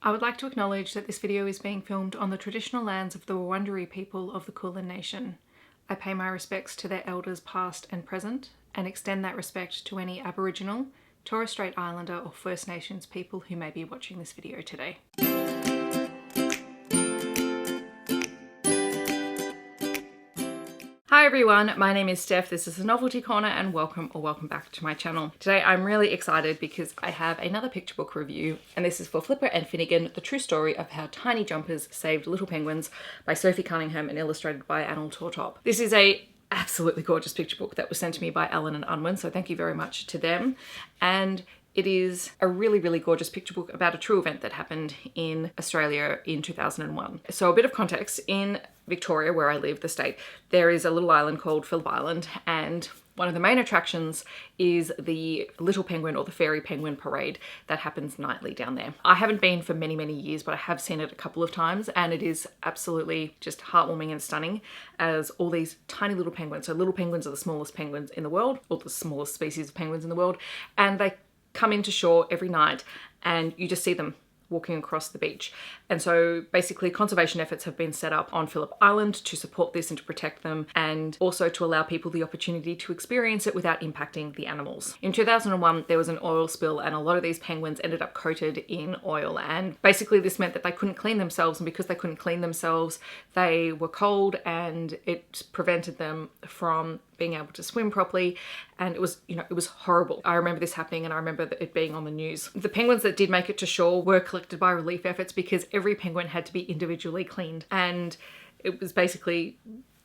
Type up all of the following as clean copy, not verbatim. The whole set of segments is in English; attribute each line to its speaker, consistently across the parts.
Speaker 1: I would like to acknowledge that this video is being filmed on the traditional lands of the Wurundjeri people of the Kulin Nation. I pay my respects to their elders past and present, and extend that respect to any Aboriginal, Torres Strait Islander or First Nations people who may be watching this video today. Hi everyone, my name is Steph, this is a Novelty Corner and welcome back to my channel. Today I'm really excited because I have another picture book review, and this is for Phillip and Finnegan, The True Story of How Tiny Jumpers Saved Little Penguins by Sophie Cunningham and illustrated by Annel Tortop. This is a absolutely gorgeous picture book that was sent to me by Alan and Unwin, so thank you very much to them. And it is a really, really gorgeous picture book about a true event that happened in Australia in 2001. So a bit of context, in Victoria, where I live, the state, there is a little island called Phillip Island, and one of the main attractions is the little penguin or the fairy penguin parade that happens nightly down there. I haven't been for many, many years, but I have seen it a couple of times, and it is absolutely just heartwarming and stunning as all these tiny little penguins, so little penguins are the smallest penguins in the world, or the smallest species of penguins in the world, and they come into shore every night and you just see them walking across the beach. And so basically conservation efforts have been set up on Phillip Island to support this and to protect them, and also to allow people the opportunity to experience it without impacting the animals. In 2001 there was an oil spill and a lot of these penguins ended up coated in oil, and basically this meant that they couldn't clean themselves, and because they couldn't clean themselves they were cold and it prevented them from being able to swim properly, and it was, it was horrible. I remember this happening and I remember it being on the news. The penguins that did make it to shore were collected by relief efforts because every penguin had to be individually cleaned, and it was basically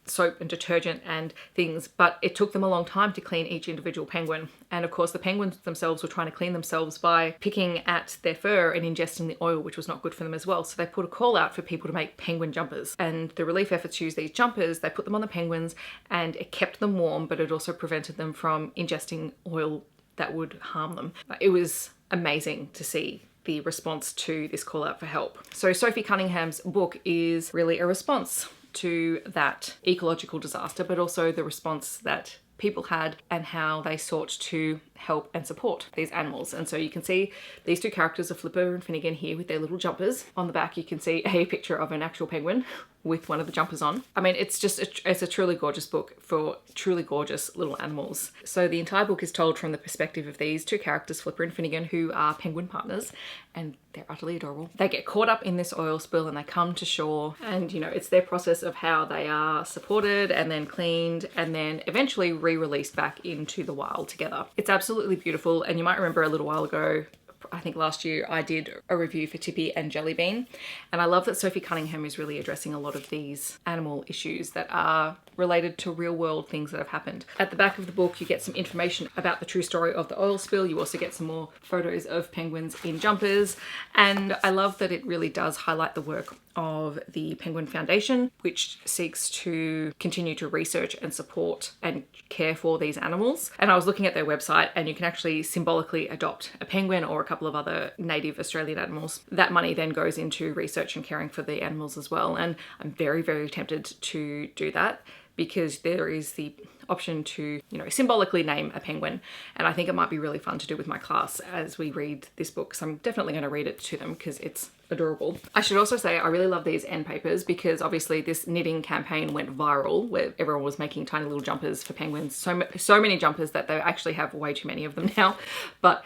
Speaker 1: soap and detergent and things, but it took them a long time to clean each individual penguin. And of course the penguins themselves were trying to clean themselves by picking at their fur and ingesting the oil, which was not good for them as well. So they put a call out for people to make penguin jumpers, and the relief efforts used these jumpers. They put them on the penguins and it kept them warm, but it also prevented them from ingesting oil that would harm them. It was amazing to see the response to this call out for help. So Sophie Cunningham's book is really a response to that ecological disaster, but also the response that people had and how they sought to help and support these animals. And so you can see these two characters of Phillip and Finnegan here with their little jumpers. On the back you can see a picture of an actual penguin with one of the jumpers on. I mean, it's just it's a truly gorgeous book for truly gorgeous little animals. So the entire book is told from the perspective of these two characters, Phillip and Finnegan, who are penguin partners, and they're utterly adorable. They get caught up in this oil spill and they come to shore, and it's their process of how they are supported and then cleaned and then eventually re-released back into the wild together. It's absolutely beautiful, and you might remember a little while ago, I think last year, I did a review for Tippy and Jellybean, and I love that Sophie Cunningham is really addressing a lot of these animal issues that are related to real world things that have happened. At the back of the book you get some information about the true story of the oil spill. You also get some more photos of penguins in jumpers, and I love that it really does highlight the work of the Penguin Foundation, which seeks to continue to research and support and care for these animals. And I was looking at their website, and you can actually symbolically adopt a penguin or a couple of other native Australian animals. That money then goes into research and caring for the animals as well, and I'm very, very tempted to do that, because there is the option to, symbolically name a penguin. And I think it might be really fun to do with my class as we read this book. So I'm definitely going to read it to them because it's adorable. I should also say I really love these end papers because obviously this knitting campaign went viral where everyone was making tiny little jumpers for penguins. So many jumpers that they actually have way too many of them now. But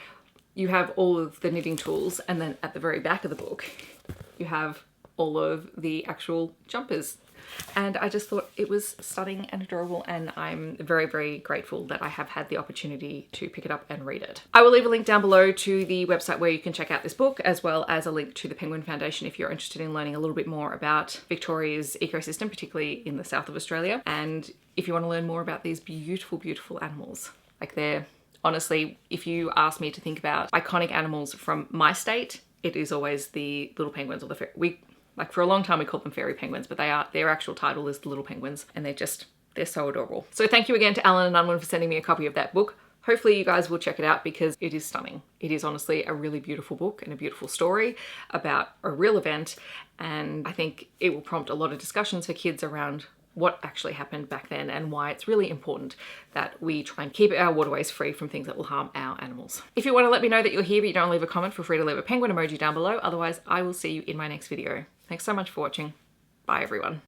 Speaker 1: you have all of the knitting tools, and then at the very back of the book you have all of the actual jumpers. And I just thought it was stunning and adorable, and I'm very, very grateful that I have had the opportunity to pick it up and read it. I will leave a link down below to the website where you can check out this book, as well as a link to the Penguin Foundation if you're interested in learning a little bit more about Victoria's ecosystem, particularly in the south of Australia. And if you want to learn more about these beautiful, beautiful animals, like they're honestly, if you ask me to think about iconic animals from my state, it is always the little penguins, or for a long time we called them fairy penguins, but their actual title is the little penguins, and they're so adorable. So thank you again to Alan and Unwin for sending me a copy of that book. Hopefully you guys will check it out because it is stunning. It is honestly a really beautiful book and a beautiful story about a real event, and I think it will prompt a lot of discussions for kids around what actually happened back then and why it's really important that we try and keep our waterways free from things that will harm our animals. If you want to let me know that you're here but you don't leave a comment, feel free to leave a penguin emoji down below. Otherwise, I will see you in my next video. Thanks so much for watching. Bye everyone.